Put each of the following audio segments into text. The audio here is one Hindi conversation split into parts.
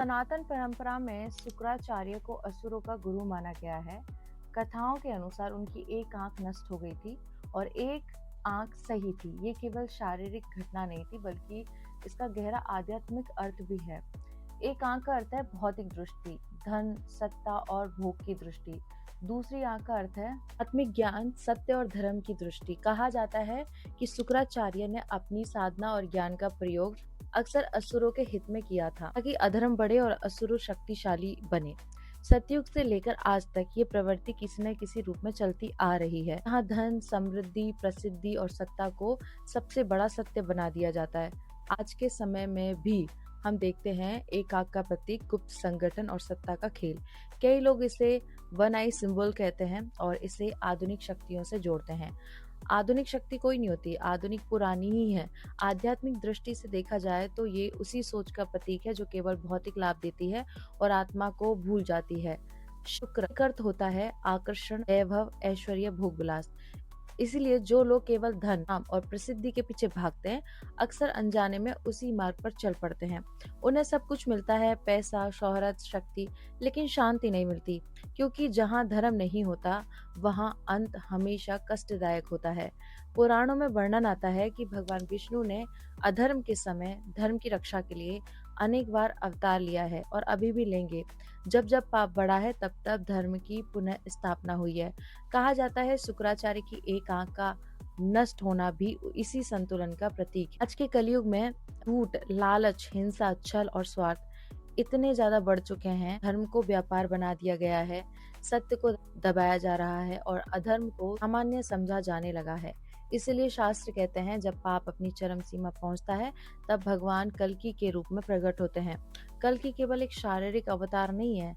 सनातन परंपरा में शुक्राचार्य को असुरों का गुरु माना गया है। कथाओं के अनुसार उनकी एक आंख नष्ट हो गई थी और एक आंख सही थी। ये केवल शारीरिक घटना नहीं थी, बल्कि इसका गहरा आध्यात्मिक अर्थ भी है। एक आंख का अर्थ है भौतिक दृष्टि, धन, सत्ता और भोग की दृष्टि। दूसरी आंख का अर्थ है आत्मिक ज्ञान, सत्य और धर्म की दृष्टि। कहा जाता है कि शुक्राचार्य ने अपनी साधना और ज्ञान का प्रयोग अक्सर असुरों के हित में किया था, ताकि अधर्म बढ़े और असुर शक्तिशाली बने। सतयुग से लेकर आज तक ये प्रवृत्ति किसी न किसी रूप में चलती आ रही है, जहाँ धन, समृद्धि, प्रसिद्धि और सत्ता को सबसे बड़ा सत्य बना दिया जाता है। आज के समय में भी हम देखते हैं एक आग का प्रतीक, गुप्त संगठन और सत्ता का खेल। कई लोग इसे वन आई सिंबल कहते हैं और इसे आधुनिक शक्तियों से जोड़ते हैं। आधुनिक शक्ति कोई नहीं होती, आधुनिक पुरानी ही है। आध्यात्मिक दृष्टि से देखा जाए तो ये उसी सोच का प्रतीक है जो केवल भौतिक लाभ देती है और आत्मा को भूल जाती है। शुक्र का अर्थ होता है आकर्षण, वैभव, ऐश्वर्य, भोग विलास। इसीलिए जो लोग केवल धन, नाम और प्रसिद्धि के पीछे भागते हैं, अक्सर अनजाने में उसी मार्ग पर चल पड़ते हैं। उन्हें सब कुछ मिलता है, पैसा, शोहरत, शक्ति, लेकिन शांति नहीं मिलती, क्योंकि जहाँ धर्म नहीं होता वहाँ अंत हमेशा कष्टदायक होता है। पुराणों में वर्णन आता है कि भगवान विष्णु ने अधर्म के समय धर्म की रक्षा के लिए अनेक बार अवतार लिया है और अभी भी लेंगे। जब जब पाप बढ़ा है, तब तब धर्म की पुनः स्थापना हुई है। कहा जाता है शुक्राचार्य की एक आंख का नष्ट होना भी इसी संतुलन का प्रतीक है। आज के कलयुग में झूठ, लालच, हिंसा, छल और स्वार्थ इतने ज्यादा बढ़ चुके हैं। धर्म को व्यापार बना दिया गया है, सत्य को दबाया जा रहा है और अधर्म को सामान्य समझा जाने लगा है। इसलिए शास्त्र कहते हैं, जब पाप अपनी चरम सीमा पहुंचता है, तब भगवान कल्कि के रूप में प्रकट होते हैं। कल्कि केवल एक शारीरिक अवतार नहीं है,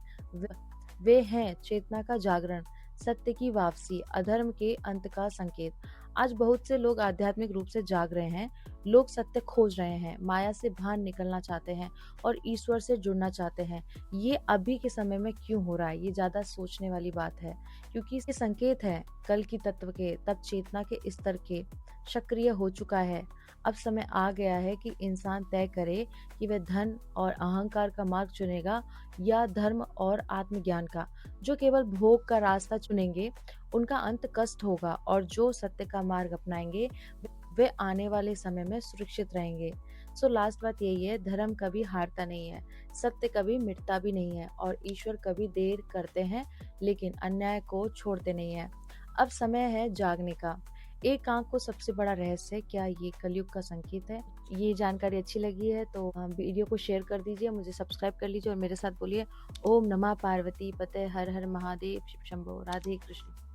वे हैं चेतना का जागरण, सत्य की वापसी, अधर्म के अंत का संकेत। आज बहुत से लोग आध्यात्मिक रूप से जाग रहे हैं। लोग सत्य खोज रहे हैं, माया से बाहर निकलना चाहते हैं और ईश्वर से जुड़ना चाहते हैं। ये अभी के समय में क्यों हो रहा है, ये ज्यादा सोचने वाली बात है, क्योंकि इसके संकेत है कल की तत्व के, तब चेतना के स्तर के सक्रिय हो चुका है। अब समय आ गया है कि इंसान तय करे कि वह धन और अहंकार का मार्ग चुनेगा या धर्म और आत्मज्ञान का। जो केवल भोग का रास्ता चुनेंगे, उनका अंत कष्ट होगा, और जो सत्य का मार्ग अपनाएंगे, वे आने वाले समय में सुरक्षित रहेंगे। सो लास्ट बात यही है, धर्म कभी हारता नहीं है, सत्य कभी मिटता भी नहीं है, और ईश्वर कभी देर करते हैं लेकिन अन्याय को छोड़ते नहीं है। अब समय है जागने का। एक आंख को सबसे बड़ा रहस्य, क्या ये कलयुग का संकेत है? ये जानकारी अच्छी लगी है तो वीडियो को शेयर कर दीजिए, मुझे सब्सक्राइब कर लीजिए और मेरे साथ बोलिए ओम नमः पार्वती पते, हर हर महादेव, शिव शंभो, राधे कृष्ण।